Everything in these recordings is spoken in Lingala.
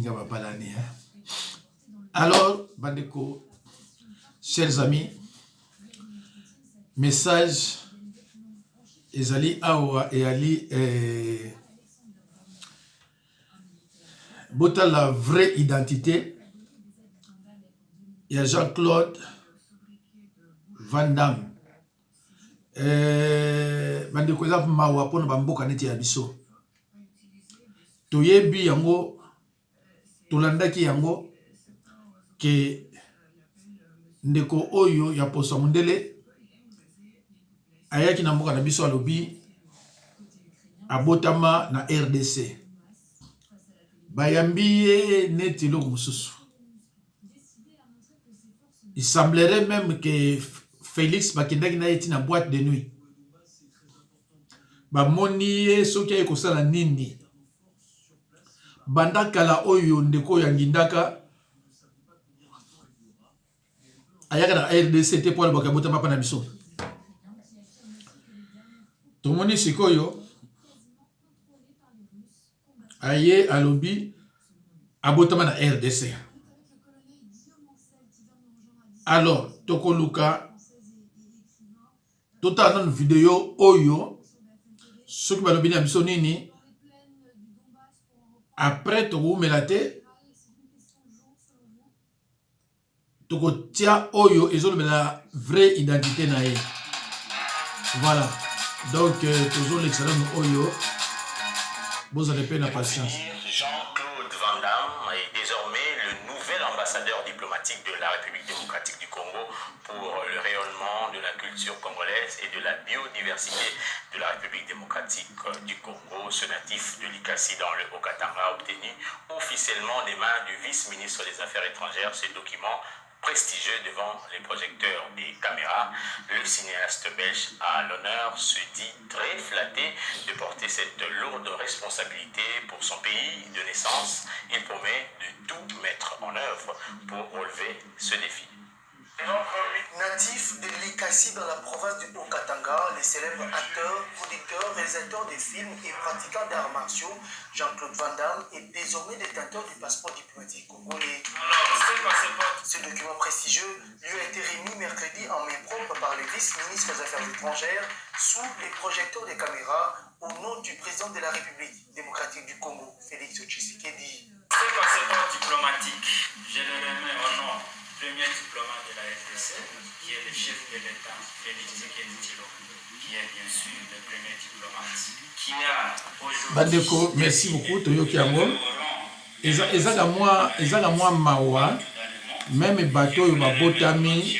Baninga Bapalani. Alors, Bandeko, chers amis, message Ezali Awa et Ali Bota la vraie identité. Il y a Jean-Claude Van Damme. Bandeko za mawa pona bamboka neti ya biso. Toyebi yango tolandaki yango ke ndeko oyo ya poso mundele ayaki na mboka na biso alobi abotama na RDC. Bayambi ye neti lo mususu. Il semblerait même que Félix bakendaki na yeti na boîte de nuit. Bamoni ye soki aye kosala nini. Bandakala oyo ndeko ya ngindaka ayaka na RDC te pour baka botama pa na biso. Tomoni sikoyo aye alobi abotama na RDC. Alors, Tokoluka, tota dans une vidéo oyo, ce qui m'a dit à Bissonini, après Togo Melate, Togo tia oyo, ils ont la vraie identité naïe. Voilà. Donc, toujours l'excellent oyo, vous avez peine à patience. Jean-Claude Van Damme est désormais le nouvel ambassadeur diplomatique de la République démocratique du Congo pour le rayonnement de la culture congolaise et de la biodiversité de la République démocratique du Congo. Ce natif de l'Ikassi dans le Haut-Katanga a obtenu officiellement des mains du vice-ministre des Affaires étrangères ce document prestigieux devant les projecteurs des caméras. Le cinéaste belge à l'honneur se dit très flatté de porter cette lourde responsabilité pour son pays de naissance. Il promet de tout mettre en œuvre pour relever ce défi. Natif de l'Ikassi dans la province du Haut-Katanga, le célèbre acteur, producteur, réalisateur de films et pratiquant d'arts martiaux, Jean-Claude Van Damme est désormais détenteur du passeport diplomatique congolais. Ce document prestigieux lui a été remis mercredi en main propre par le vice-ministre des Affaires étrangères sous les projecteurs des caméras au nom du président de la République démocratique du Congo, Félix Tshisekedi. Ce passeport diplomatique, je le remets au nom premier diplomate de la RDC, qui est le chef de l'État, Félix Tshisekedi Tshilombo, qui est bien sûr le premier diplomate, qui a aujourd'hui... Bandeko, merci beaucoup, Toyoki Yango. Ezaka mwa mawa, même bateau yo babotami,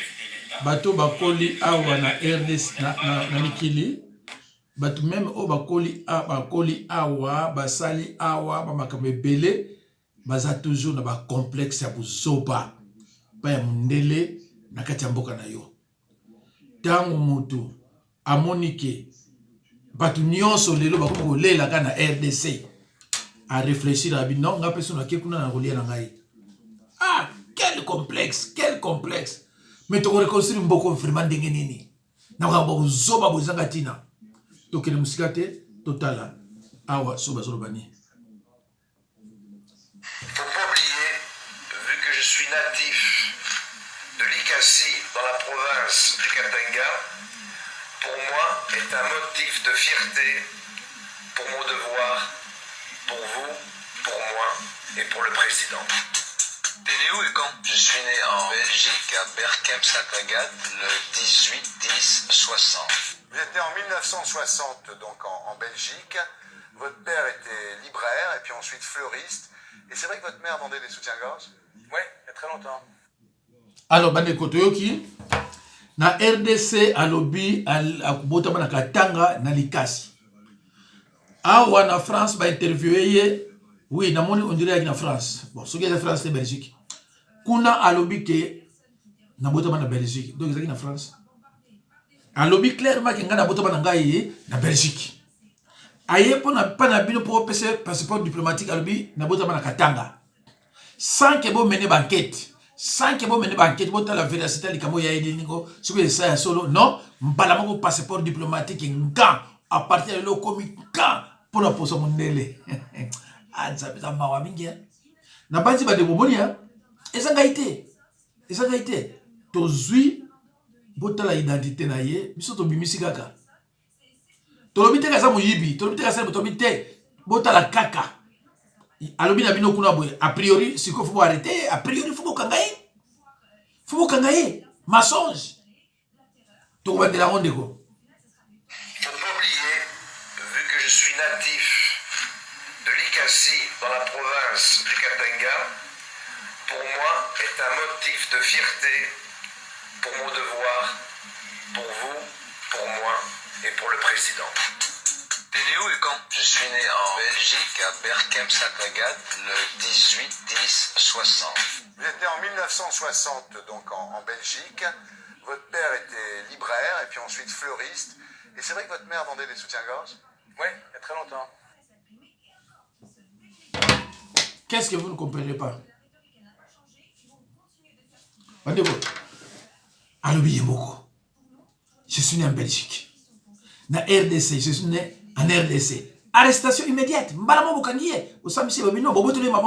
bateau bakoli awa na RDC na mikili, bateau même o bakoli awa, basali awa, bamakambo ebele, baza toujours na ba complexe ya buzoba. Ba ya mundele na kati ya mboka na yo. Tango moto amonike batu nyonso lelo bakoma kolela ka na RDC a réfléchir à non nga peso na kekuna na kolia na ngai. Ah, quel complexe, quel complexe. Mais to reconstruire mboko vraiment ndenge nini. Na ka bo zoba bozanga tina. To kele musikate totala awa soba zolobani. Faut pas oublier, vu que je suis natif de l'Ikassi dans la province du Katanga, pour moi est un motif de fierté pour mon devoir, pour vous, pour moi et pour le président. T'es né où et quand? Je suis né en Belgique, à Berkem-Saint-Agathe, le 18-10-60. Vous êtes né en 1960, donc en Belgique. Votre père était libraire et puis ensuite fleuriste. Et c'est vrai que votre mère vendait des soutiens-gorge? Ouais, il y a très longtemps. Alors, Bandeko Toyoki, na RDC alobi akubotama na Katanga na Likasi. Awa na France ba interviewé oui na moni on dirait na France. Bon, ce qui est la France c'est Belgique. Kuna alobi ke na botama na Belgique. Donc ils na France. Alobi clairement ke ngana botama na ngai na Belgique. Aye pona pana bino pour passer passeport diplomatique alobi na botama na Katanga. Sans que bo mener banquette. Sans que vous menez banquette, vous avez la véracité de l'Ikamo Yaïdingo, si vous êtes solo, non, m'balama mon passeport diplomatique, à partir de l'eau comme pour la poste mondiale. Ah, ça peut être mawamingi. na banzi ba de bomonia ezanga ité tozui botala identité na ye biso to bimisi kaka tolobi te kaza moyibi tolobi te kaza tolobi te botala kaka alobi na bino kuna boye a priori siko faut arrêter a priori faut kangaye mensonge to ba de la ronde ko. Faut pas oublier, vu que je suis natif de Likasi dans la province du Katanga, pour moi est un motif de fierté pour mon devoir, pour vous, pour moi et pour le président. T'es né où et quand? Je suis né en Belgique, à Berkem-Saint-Agathe, le 18-10-60. Vous êtes né en 1960, donc en Belgique. Votre père était libraire et puis ensuite fleuriste. Et c'est vrai que votre mère vendait des soutiens-gorge? Oui, il y a très longtemps. Qu'est-ce que vous ne comprenez pas? Je suis né en Belgique. Na RDC, je suis né en RDC. Arrestation immédiate.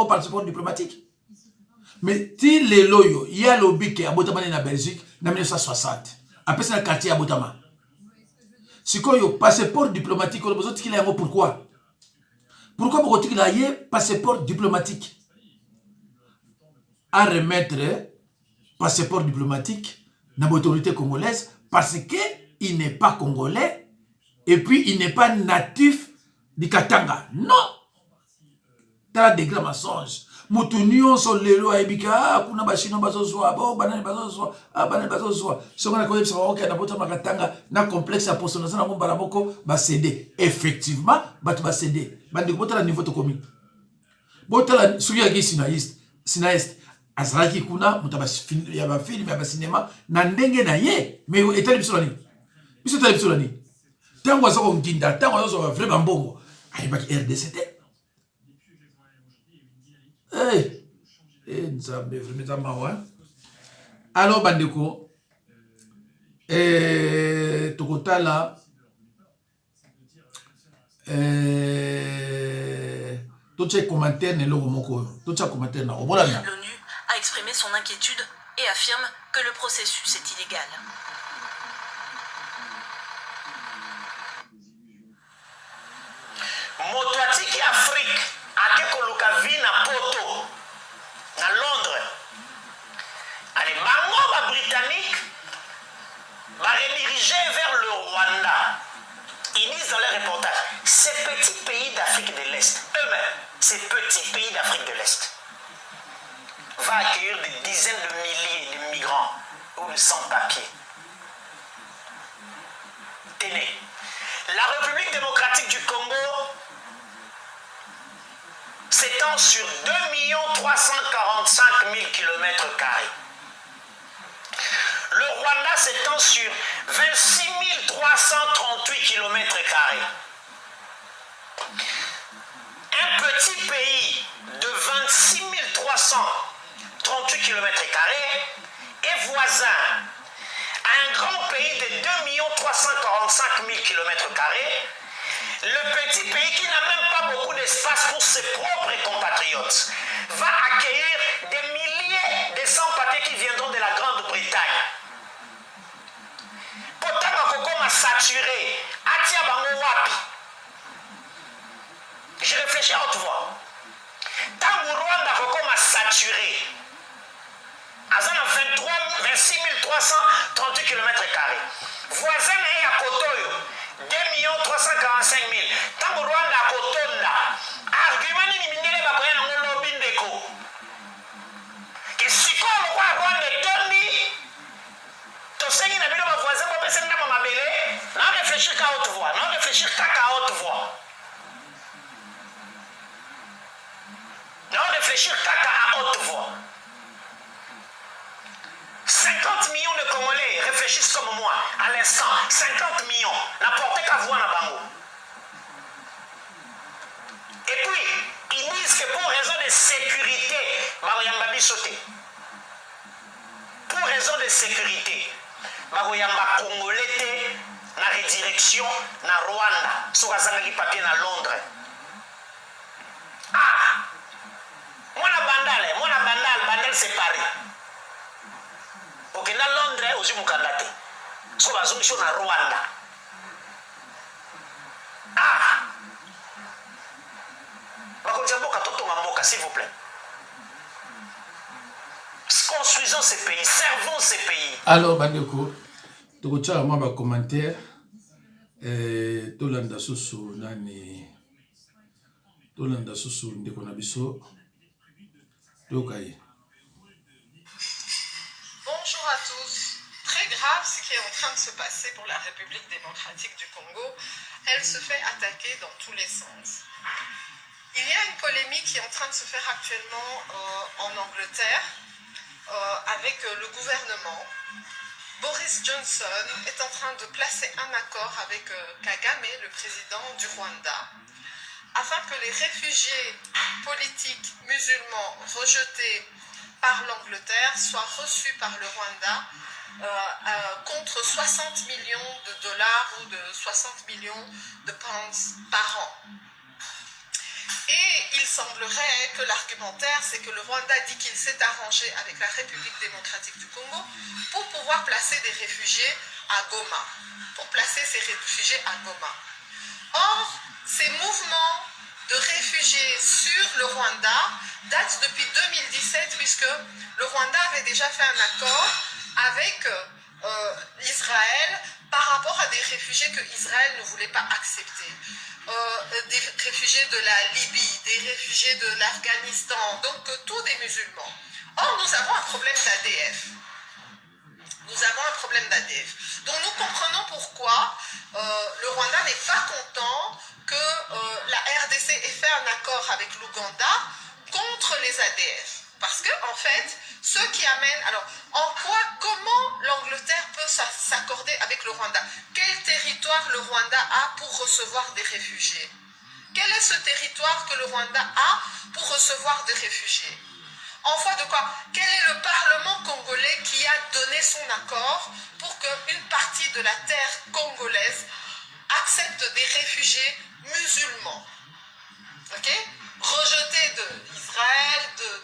Passeport diplomatique. Mais si les loyaux, il y a lobby qui a botamane na Belgique en 1960. Après c'est le quartier à Botama. Si quoi yo passeport diplomatique, pourquoi? Pourquoi vous retirez passeport diplomatique? À remettre passeport diplomatique dans l'autorité congolaise parce qu'il n'est pas congolais et puis il n'est pas natif du Katanga. Non! Dans des grands mensonges. Moutounion sont les lois et bika, kuna bashino bazozwa, bon banane bazozwa, banane bazozwa. Ce qu'on a connu c'est OK na bota makatanga na complexe à posonasa na mbala moko ba céder. Effectivement, ba tu ba céder. Bandi bota la niveau to komi. Bota la suya gi sinaist. Azraki kuna mutaba ya ba film ya ba cinéma na ndenge na ye, mais etali bisolani. Biso tali bisolani. Tango azoko nginda, tango azoko vrai bambongo. Ayi ba RDCT. Alors bandeko tokotala toche commentaire ne logo moko toche commentaire na obolana. L'ONU a exprimé son inquiétude et affirme que le processus est illégal. Motoatiki Afrique akekoluka vi na poto na Londres. Allez, bango ba britannique va rediriger vers le Rwanda. Ils disent dans leur reportage, ces petits pays d'Afrique de l'Est, eux-mêmes, ces petits pays d'Afrique de l'Est, va accueillir des dizaines de milliers de migrants ou de sans-papiers. Tenez, la République démocratique du Congo s'étend sur 2 345 000 km². Le Rwanda s'étend sur 26 338 km². Un petit pays de 26 338 km² est voisin à un grand pays de 2 345 000 km². Le petit pays qui n'a même pas beaucoup d'espace pour ses propres compatriotes va accueillir des milliers de sans-papiers qui viendront de la Grande-Bretagne. Potanga kokoma saturé, atia bango wapi. Je réfléchis à haute voix. Tango Rwanda kokoma saturé. Azana 26 338 km². Voisin est à Kotoyo. 2 345 000. Tango Rwanda a Kotonda. Argument ni mindele bakoya na ngolo bindeko. Que si ko lo kwa Rwanda tondi. To sengi na bino ba voisin ba pesa na mabele. Na réfléchir qu'à haute voix. Na réfléchir qu'à haute voix. Na réfléchir qu'à haute voix. 50 millions de Congolais réfléchissent comme moi à l'instant. 50 millions. N'importe qu'à voir na bango. Et puis, ils disent que pour raison de sécurité, Baroyamba bisoté. Pour raison de sécurité, Baroyamba Congolais na redirection na Rwanda. Soukazanga qui papier na Londres. Ah! Moi, na bandale mwana bandale c'est Paris okenda Londres ozwi mokanda te so bazongi so na Rwanda bakonzi mboka totonga mboka s'il vous plaît. Construisons ces pays, servons ces pays. Alors bandeko tokotiaka mwa bacommentaire tolanda susu nani tolanda susu ndeko na biso tokai. Bonjour à tous. Très grave ce qui est en train de se passer pour la République démocratique du Congo. Elle se fait attaquer dans tous les sens. Il y a une polémique qui est en train de se faire actuellement en Angleterre avec le gouvernement. Boris Johnson est en train de placer un accord avec Kagame, le président du Rwanda, afin que les réfugiés politiques musulmans rejetés par l'Angleterre soient reçus par le Rwanda contre 60 millions de dollars ou de 60 millions de pounds par an. Et il semblerait que l'argumentaire, c'est que le Rwanda dit qu'il s'est arrangé avec la République démocratique du Congo pour pouvoir placer des réfugiés à Goma. Or, ces mouvements de réfugiés sur le Rwanda datent depuis 2017, puisque le Rwanda avait déjà fait un accord avec Israël par rapport à des réfugiés que Israël ne voulait pas accepter. Des réfugiés de la Libye, des réfugiés de l'Afghanistan, donc tous des musulmans. Or, nous avons un problème d'ADF. Donc nous comprenons pourquoi le Rwanda n'est pas content que la RDC ait fait un accord avec l'Ouganda contre les ADF. Parce que, en fait, ceux qui amènent... Alors, comment l'Angleterre peut s'accorder avec le Rwanda? Quel territoire le Rwanda a pour recevoir des réfugiés? Quel est ce territoire que le Rwanda a pour recevoir des réfugiés? En foi de quoi? Quel est le Parlement congolais qui a donné son accord pour qu'une partie de la terre congolaise accepte des réfugiés musulmans? Ok? Rejetés d'Israël, de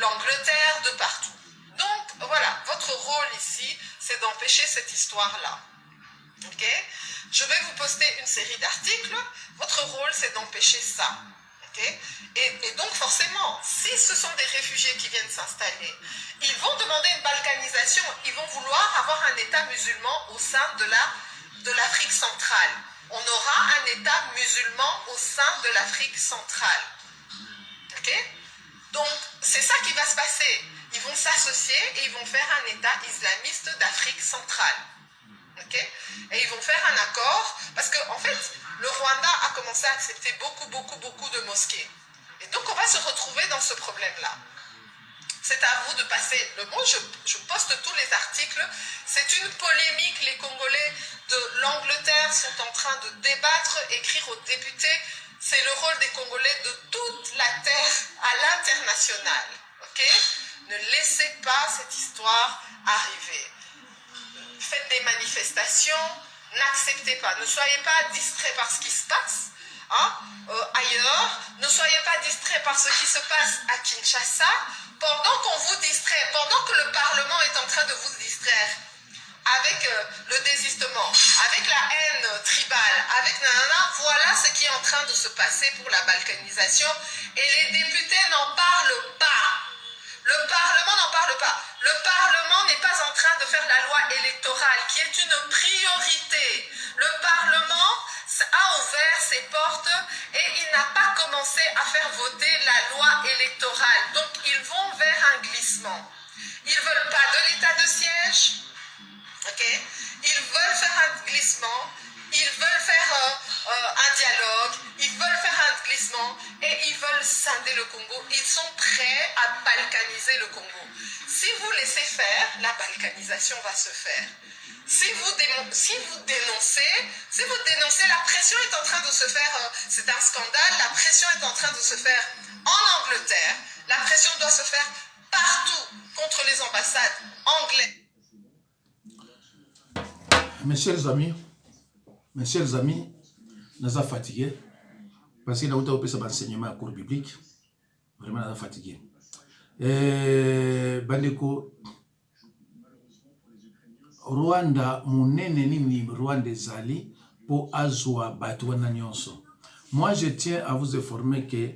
l'Angleterre, de partout. Donc, voilà, votre rôle ici, c'est d'empêcher cette histoire-là. Ok? Je vais vous poster une série d'articles. Votre rôle, c'est d'empêcher ça. Okay? Et donc, forcément, si ce sont des réfugiés qui viennent s'installer, ils vont demander une balkanisation. Ils vont vouloir avoir un État musulman au sein de l'Afrique centrale. On aura un État musulman au sein de l'Afrique centrale. Ok? Donc, c'est ça qui va se passer. Ils vont s'associer et ils vont faire un État islamiste d'Afrique centrale. Okay? Et ils vont faire un accord, parce qu'en fait, le Rwanda a commencé à accepter beaucoup de mosquées. Et donc, on va se retrouver dans ce problème-là. C'est à vous de passer le mot. Je poste tous les articles. C'est une polémique. Les Congolais de l'Angleterre sont en train de débattre, écrire aux députés. C'est le rôle des Congolais de toute la terre à l'international. Okay? Ne laissez pas cette histoire arriver. Faites des manifestations, n'acceptez pas. Ne soyez pas distraits par ce qui se passe ailleurs. Ne soyez pas distraits par ce qui se passe à Kinshasa. Pendant qu'on vous distrait, pendant que le Parlement est en train de vous distraire avec le désistement, avec la haine tribale, avec nanana, voilà ce qui est en train de se passer pour la balkanisation. Et les députés n'en parlent pas. Le Parlement n'en parle pas. Le Parlement n'est pas en train de faire la loi électorale, qui est une priorité. Le Parlement a ouvert ses portes et il n'a pas commencé à faire voter la loi électorale. Donc ils vont vers un glissement. Ils ne veulent pas de l'état de siège. Okay? Ils veulent faire un glissement. Ils veulent faire un dialogue, ils veulent faire un glissement et ils veulent scinder le Congo. Ils sont prêts à balkaniser le Congo. Si vous laissez faire, la balkanisation va se faire. Si vous dénoncez, la pression est en train de se faire, c'est un scandale, la pression est en train de se faire en Angleterre, la pression doit se faire partout contre les ambassades anglaises. Mes chers amis, nous sommes fatigués parce que nous avons fait un enseignement à cours biblique. Vraiment, on est fatigué. Bandeko, Rwanda, monene nini Rwanda ezali pour azwa batouana nyonso. Moi, je tiens à vous informer que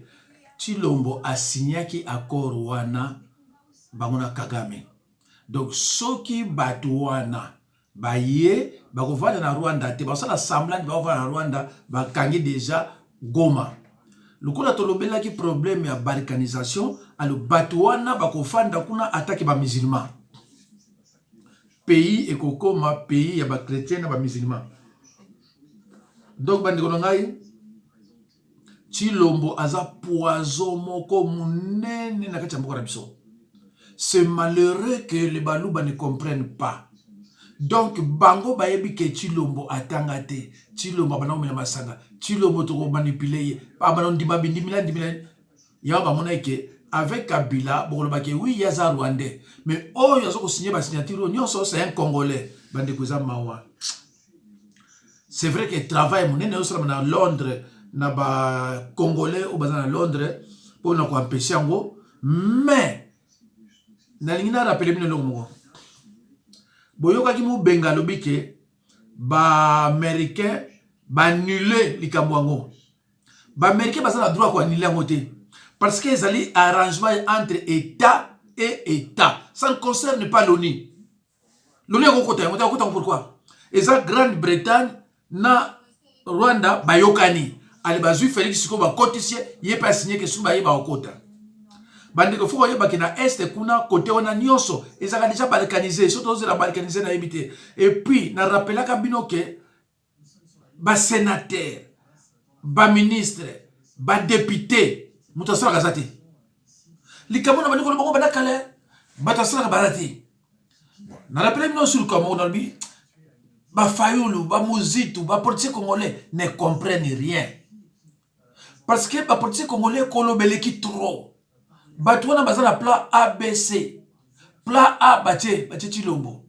Tshilombo a signé qui accord wana bangona Kagame. Donc, soki batouana baye bakovanda na Rwanda te basala semblant bakovanda na Rwanda bakangi déjà Goma. Lokola tolobelaki problème ya balkanisation, alo batouana bakofanda kuna attaque ba musulman. Pays ekokoma pays ya ba chrétien na ba musulman. Donc bandeko ngai Tshilombo aza poison moko munene na kati ya mboka na biso. C'est malheureux que les Balouba ne comprennent pas. Donc bango bayebi ke Tshilombo atanga te. Tshilombo bana omela masanga. Tshilombo to manipuler. Ba bana ndima bindimila ndimila. Ya ba mona ke avec Kabila, bon le oui il y a ça Rwandais. Mais oh il y a ça signé ba signature nyonso c'est un Congolais. Bande koza mawa. C'est vrai que travail mon nene osala na Londres na ba Congolais ou baza na Londres pour na ko empêcher ngo mais na lingina rappeler bino longo. Boyoka ki mu benga lobike ba américain ba annuler likambo ngo. Ba américain baza na droit ko annuler ngo te. Parce que les arrangements entre État et État. Ça ne concerne pas l'ONU. L'ONU est côté. Pourquoi? Et ça, Grande-Bretagne, na Rwanda, Bayokani. Allez, bazui Félix Siko, ba cotissier, il n'est pas signé que Soubaye ba okota. Bande que faut voyer ba kina Est, kuna, côté on a nyonso. Et ça a déjà balkanisé. Surtout, la balkanisé na habité. Et puis, na rappela kabino ke, ba sénateur, ba ministre, ba député, Moutasala Gazati. Les Camerounais ont dit que les Calais, Batasala Barati. Dans la première sur le Cameroun, on dit que Fayoulou, Mouzitou, les politiciens congolais ne comprennent rien. Parce que les politiciens congolais kolobeleki trop. Batouana bazana plan ABC. Plan A, Baché Tshilombo.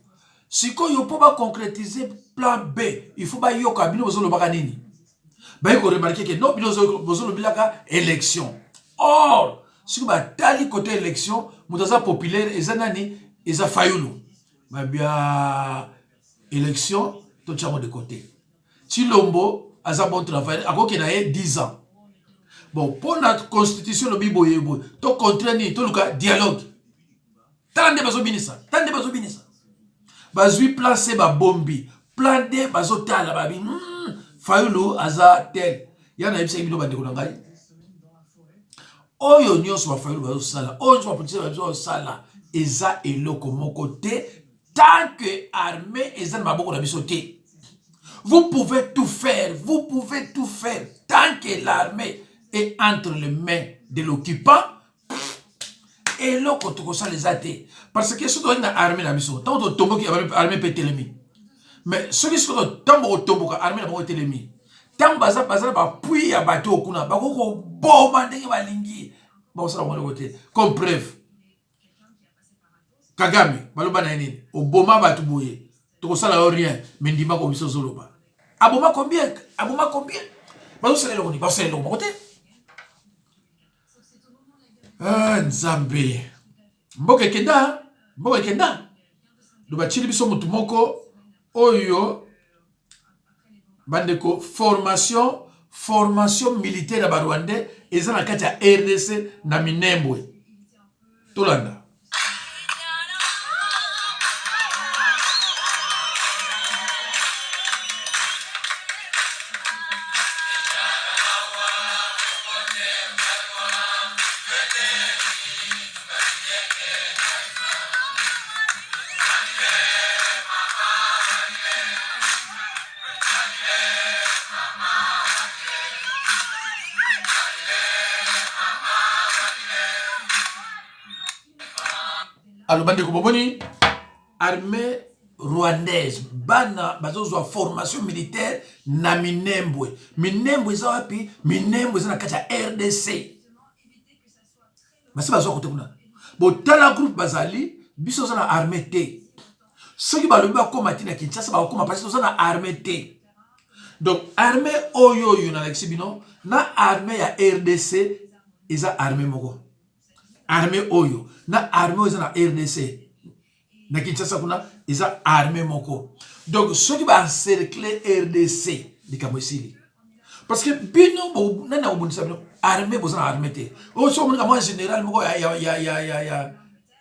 Si vous pouvez concrétiser plan B, il faut que vous ayez le baganini. Vous avez remarqué que non, vous avez élection. Or, si vous avez le côté élection, vous avez populaire, et zanani, et ça fayoulou. Bien, élection, tout le monde de côté. Tshilombo a un bon travail, à quoi qu'il a 10 ans. Bon, pour notre constitution, le biboye, tout contraire, tout le cas, dialogue. Tant de bazo binisa, tant de bazo binisa. Bazui placer ba bombi, plan de bazo tala babi. Fayoulou aza tel. Yana yebisa bino bande konangai. Oyo nyonso ba Fayoulou bazo sala, oyo ba police bazo sala, eza eloko moko te tant que armée eza na maboko na biso te. Vous pouvez tout faire, tant que l'armée est entre les mains de l'occupant. Et là, quand on a les athées, parce que si on a armée la mission, tant que tombe qui armée peut télémi. Mais ceux qui sont tombe tombe armée la télémi. Tant baza ba puis à bateau kuna, ba ko bomba ndenge balingi. Ba ça on côté. Comme preuve. Kagame, baloba na nini? Oboma batu boye. To ça la rien, mais ndima ko biso zoloba. Aboma combien? Ba ça le ngoni, ba ça le côté. Ah, Nzambe. Mboka kenda. Luba chili biso mutu moko oyo bandeko formation militaire à Rwandais eza na kati ya RDC na Minembwe. Tolanda. Alors, bandeko bomoni, armée rwandaise, bana bazozwa formation militaire na Minembwe. Minembwe za wapi? Minembwe za na kati ya RDC. Basi bazwa kote kuna. Bo tala groupe bazali, biso za na armée te. Soki balobi bakoma tina Kinshasa bakoma parce que za na armée te. Donc armée oyo yo na Lexibino, na armée ya RDC eza armée moko. armée oyo na armée oyo na RDC na Kinshasa kuna eza armée moko. Donc ceux qui va encercler RDC likambo esili parce que bino nana obundisa bino armée bozana armée te o so mon moi général moko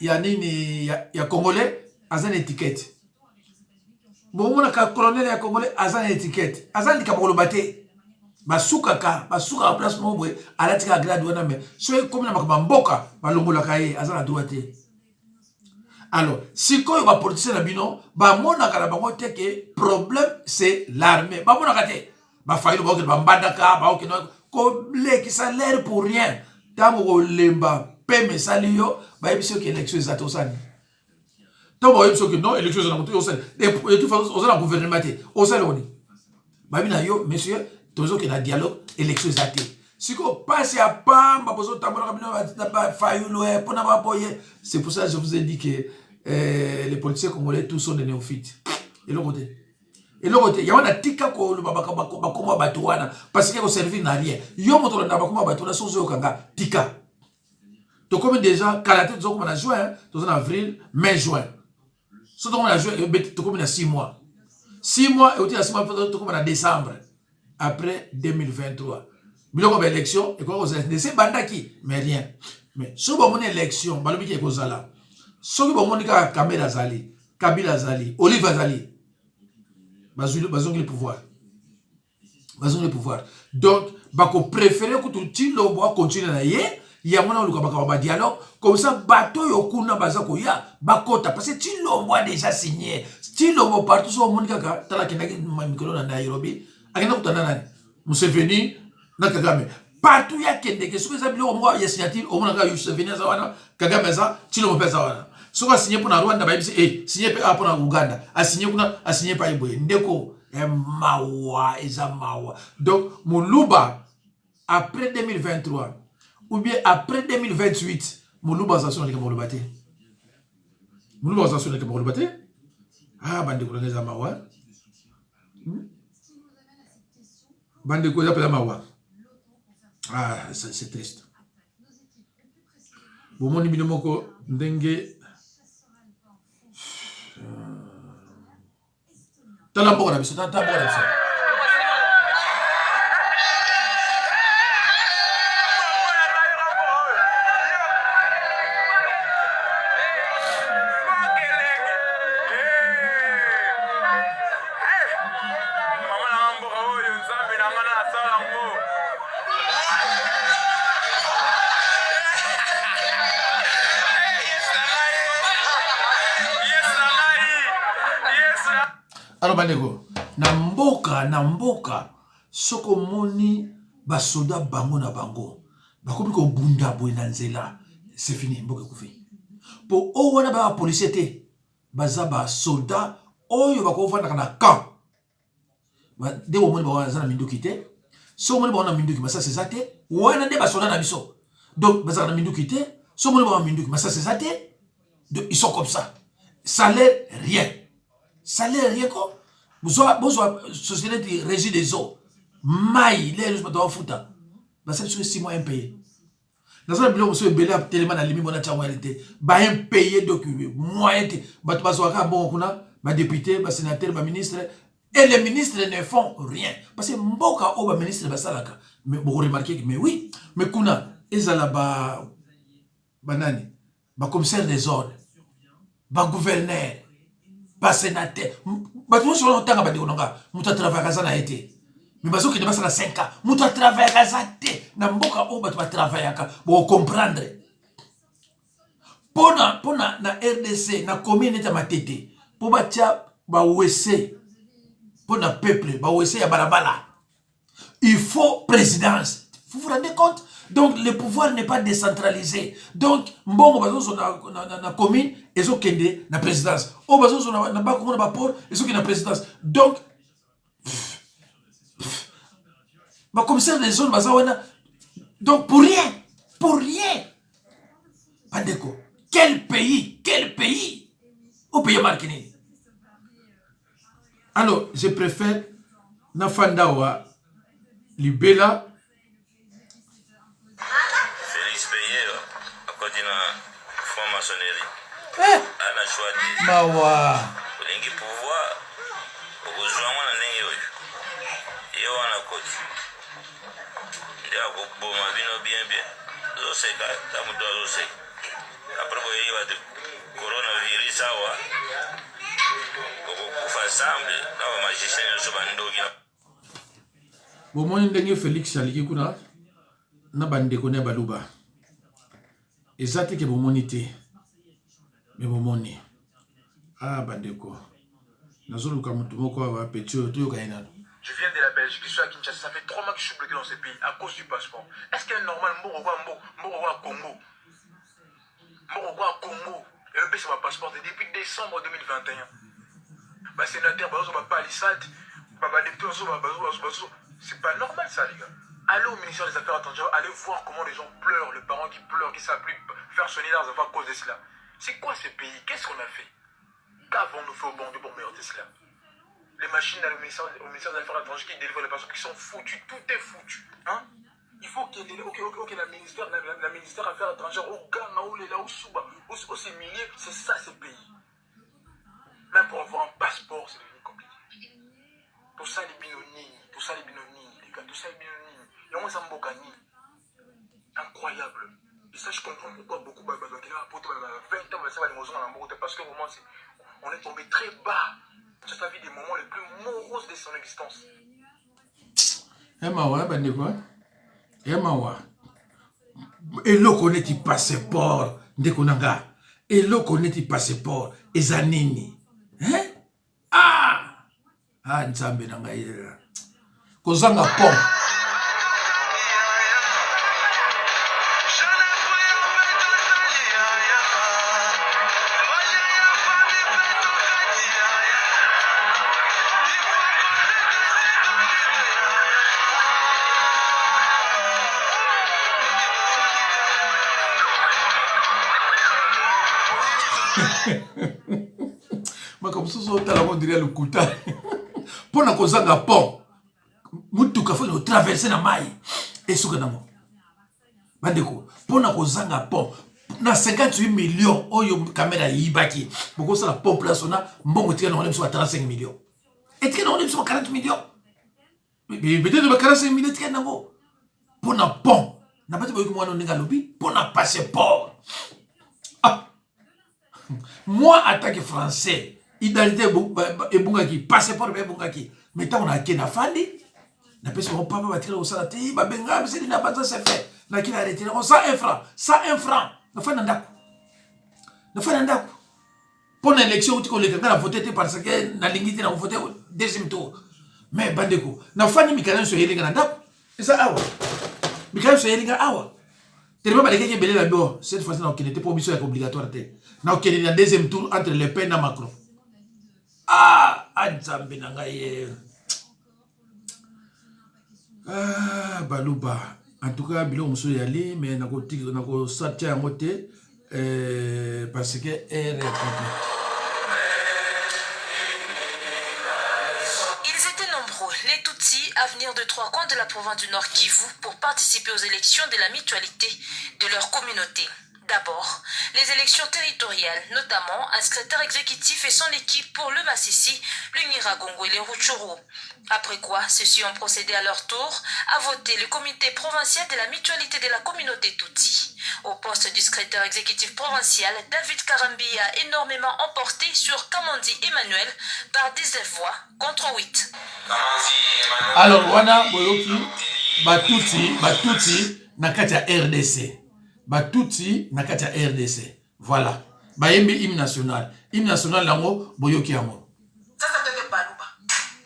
ya nini ya congolais azana étiquette bon mona ka colonel ya congolais azana étiquette azana likambo lobate basuka place mo boy alatika grade wana mais so comme na makamba mboka balongola kaye azana droite. Alors, si quand il va politicien na bino, ba mona kala bango te que problème c'est l'armée. Ba mona kate, ba faille ba ba mbandaka, ba okino ko le qui ça l'air pour rien. Tamo lemba pe mesalio, ba ebiso que élection za to sani. Tamo ebiso que non élection za na moto osani. De toute façon, on a gouvernement te, osani oni. Ba bina yo monsieur, tozo que na dialogue élection za te. Si vous passez à Pam, c'est pour ça que je vous ai dit que les politiciens congolais, tous sont des néophytes. Et l'autre côté. Et l'autre côté, il y a un tika ko le bakoma batouana parce qu'il y a servi n'a rien. Yo moto na bakoma batouana sont zo kanga tika. Donc comme déjà kalaté zo comme en juin, en avril, mai juin. So donc on a joué to comme en 6 mois. 6 mois et au 6 mois to comme en décembre après 2023. Biloko ba élection et quoi aux NDC bandaki mais rien. Mais si vous avez une élection, balobi ki kozala. Si vous avez une caméra zali, Kabila zali, Olive zali. Bazongi le pouvoir. Bazongi le pouvoir. Donc, bako préférer que tout tilo bois continue na ye, ya mona luka baka dialogue comme ça bateau yokuna bazako ya bakota parce que tilo bois déjà signé. Tilo bois partout so monika ka tala kenaki micro na Nairobi. Akena kutana nani? Museveni na Kagame. Partout ya kende que ce que ça bilo moi ya signature au monaka Museveni za wana Kagame za tilo mo pesa wana. So a signé pour la Rwanda ba bisi signé pour la Uganda. A signé kuna a signé pa iboye. Ndeko mawa eza mawa. Donc Muluba après 2023 ou bien après 2028 Muluba za sona kama Mulubate. Muluba za sona kama Mulubate. Ah bande ko eza mawa. Bande ko za mawa. Ah, c'est triste. Bon, mon ibino moko ndenge talambo na biso talambo na biso. Alors bandeko na mboka soko moni basoda bango na bango bakomi ko bunda boy na nzela c'est fini mboka kufi po o wana ba policier te baza ba soda oyo bakofanda kana camp ba de wo moni ba wana na minduki te so moni ba wana minduki masa c'est ça te wana de ba soda na biso donc baza na minduki te so moni ba minduki masa c'est ça te ils sont comme ça salaire rien quoi. Bonsoir, société de régie des eaux. Maï, les gens doivent foutre. Bah, c'est 6 mois impayés. Dans un bureau, monsieur Belé a tellement allumé mon attention. Bah, impayé document. Moyen. Bah, tu vas voir, bon, on a, ma député, ma sénateur, ma ministre. Et les ministres ne font rien. Parce que Mboka, oh, ma ministre, bah, ça là. Mais vous remarquez que, mais oui, mais Kuna, ils ont là-bas, banani, bah, commissaire des ordres, bah, gouverneur. Pas sénateur. Bah tout sur longtemps ba dikonanga. Muta travailler ça na été. Mais bazo ki debasa na 5 ans. Muta travailler ça té. Na mboka o ba travailler ka. Bo comprendre. Pona na RDC na commune ta matete. Po ba tia ba wese. Pona peuple ba wese ya balabala. Il faut présidence. Vous vous rendez compte? Donc le pouvoir n'est pas décentralisé. Donc mbongo bazo na commune ezo kende na présidence. O bazo na ba ko na port ezo kende na présidence. Donc ba commissaire des zones baza wana. Donc pour rien. Bandeko, quel pays au pays marqué. Alors, je préfère na fandawa libela Félix Payé, à côté de franc-maçonnerie. À la choix de. Mawa. Olingi pouvoir. Okozwangwa na ndenge oyo. Yo wana koti. Ndia koboma bino bien. Zoseka, ta mutu azoseka. Après boyeyi bato coronavirus awa. Okokufa ensemble na bamagicien nyonso bandoki. Bomoni ndenge Félix aliki kuna na bandeko ne baluba. Eza te ke bomoni te. Mais bomoni. Ah bandeko. Nazoluka mutu moko wa petio toyoka yenano. Je viens de la Belgique, je suis à Kinshasa, ça fait 3 mois que je suis bloqué dans ce pays à cause du passeport. Est-ce qu'il est normal, Morogo à Congo? Morogo à Congo. Et le pays c'est ma passeport depuis décembre 2021. Bah sénateur, bah pas Alissat, bah député, c'est pas normal ça les gars. Allez au ministère des Affaires étrangères, allez voir comment les gens pleurent, les parents qui pleurent, qui savent plus faire sonner leurs enfants à cause de cela. C'est quoi ce pays? Qu'est-ce qu'on a fait? Qu'avons-nous fait au bon Dieu pour mériter cela? Les machines au ministère des Affaires étrangères qui délivrent les personnes qui sont foutues, tout est foutu. Hein? Il faut qu'il y ait la ministère des Affaires étrangères, au Ghana, au Lela, au Souba, au ces milliers, c'est ça ce pays. Même pour avoir un passeport, c'est devenu compliqué. Tout ça les binonines, les gars, tout ça les binonines. Il y a moins ça mbokani. Incroyable. Et ça, je comprends pourquoi beaucoup de gens qui ont 20 ans, parce que vraiment, on est tombé très bas. Toute la vie des moments les plus moroses de son existence. Mawa, bandeko. Mawa. Eloko neti passeport ndeko nanga. Eloko neti passeport ezanini. Hein? Ah, nzambe nanga yela. Kozanga pont. Comme ça, on dirait le couteau. Pour na kozanga pont, mutuka faut nous traverser na mai. Et ce que nous bandeko, pour na kozanga pont, na 58 millions, oyo caméra yibaki. Beaucoup ça la pont place on a, mbongo tika na on est 35 millions. Et tika na on est 40 millions. Mais peut-être 45 millions tika na ngo. Pour na pont, na pas boyo ko ninga lobi, pour na passeport. Moi, en tant que Français, identité et bungaki, passeport et bungaki. Mais tant on a qu'un afandi, n'a pas son papa va tirer au salati, bah benga, mais c'est une abandon c'est fait. N'a qu'il a retiré, on 101 francs, 101 francs. N'a fait n'andaku. N'a fait n'andaku. Pour l'élection, tu connais quelqu'un a voté parce que n'a l'ingité n'a voté au deuxième tour. Mais bandeko, n'a fait ni mikanen sur Yelinga n'andaku. C'est ça, awa. Mikanen sur Yelinga awa. Tellement pas quelqu'un qui est belé là-bas. Cette fois-ci, n'a aucune pas obligation obligatoire. N'a aucune deuxième tour entre Le Pen et Macron. Ah, Nzambe nangaye. Ah, baluba. En tout cas, bilo muso yali, mais nako sortir à moté parce que elle est. Ils étaient nombreux, les Tutsis, à venir de 3 coins de la province du Nord Kivu pour participer aux élections de la mutualité de leur communauté. D'abord, les élections territoriales, notamment un secrétaire exécutif et son équipe pour le Massissi, le Nyiragongo et les Rutshuru. Après quoi, ceux-ci ont procédé à leur tour à voter le comité provincial de la mutualité de la communauté Tutsi. Au poste du secrétaire exécutif provincial, David Karambi a énormément emporté sur Kamandi Emmanuel par 19 voix contre 8. Alors, wana boyoki Batuti nakati RDC. Batuti nakati RDC. Voilà. Bayembi hymne national. Hymne national lango boyoki yango. Sasa toke baluba.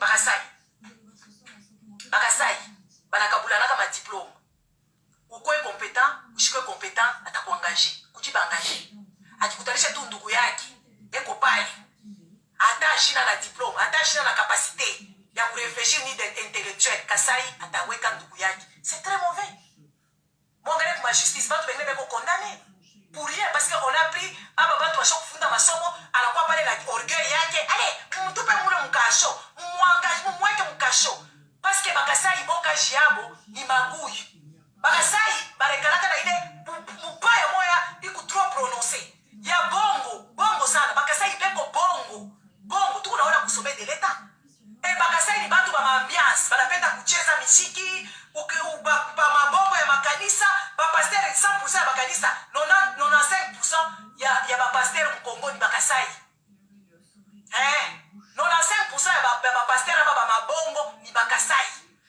Bakasai. Banakabula naka ma diplôme. Uko compétent, ushike compétent atakuangaje. Kujiba angaje. Akikutanisha tu ndugu yake, eko pale. Ata shina na diplôme, ata shina na capacité ya kurefléchir ni intellectuel, Kasai ataweka ndugu yake. C'est très mauvais. Mon gars, pour ma justice, pas tout le monde condamné. Pour rien, parce qu'on a pris un baba to chaque funda masomo, à la quoi parler la orgueil yake. Allez, tout peut mouler mon cacho. Moi engage moi que mon cacho. Parce que Bakasai boka jiabo ni magouille. Bakasai barekalaka na ide pas ya moya iku trop prononcé. Ya bongo ni bakasai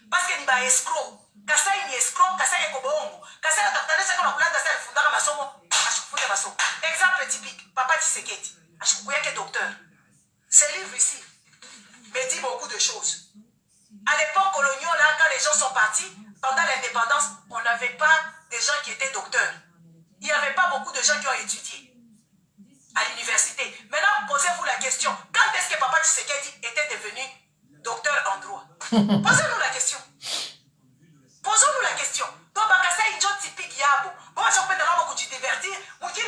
parce que ni ba escroc kasai ni escroc kasai eko bongo kasai atakutanisha kwa kulanda sasa fundaka masomo ashikufunza masomo exemple typique papa Tshisekedi ashikukuyake docteur ce livre ici me dit beaucoup de choses à l'époque coloniale là quand les gens sont partis pendant l'indépendance on n'avait pas des gens qui étaient docteurs il n'y avait pas beaucoup de gens qui ont étudié à l'université. Maintenant, posez-vous la question. Quand est-ce que Papa Tshisekedi était devenu docteur en droit? Posez-nous la question. Posons-nous la question. Donc, c'est une chose typique Yabo. Bon, si on peut te divertir, on dit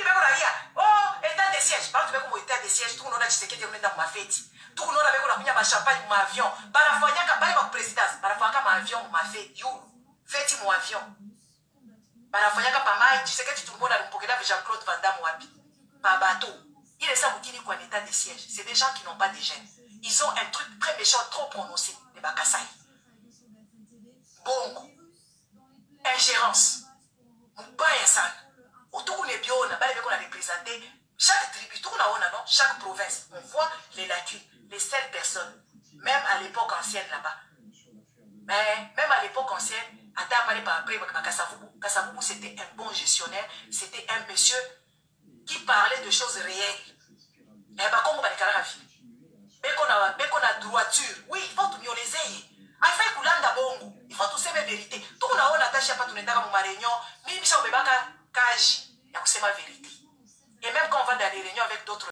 oh, état de siège. Par exemple, comme état de siège, tout le monde a Tshisekedi dans ma fête. Tout le monde a ma champagne, mon avion. Barafouanya, ma présidence. Barafouanya, ma avion, ma fête. You, fête, mon avion. Barafouanya, pas mal. Tshisekedi, tout le monde a le avec Jean-Claude Van Damme, Wabi. Par bateau. Il est ça qui en état de siège. C'est des gens qui n'ont pas de gènes. Ils ont un truc très méchant, trop prononcé. Les Bakasai. Bongo. Ingérence. Autour on est bio, on a représenté chaque tribu, tout non, chaque province. On voit les lacunes, les seules personnes. Même à l'époque ancienne là-bas. Mais même à l'époque ancienne, Kasavubu, c'était un bon gestionnaire. C'était un monsieur qui parlait de choses réelles. Et bah, comme on va la vie. Mais qu'on a droiture. Oui, il faut tout mieux les aider. Il faut tout savoir la vérité. Tout le monde a attaché à pas tout le monde dans ma réunion. Mais il y a ma vérité. Et même quand on va dans les réunions avec d'autres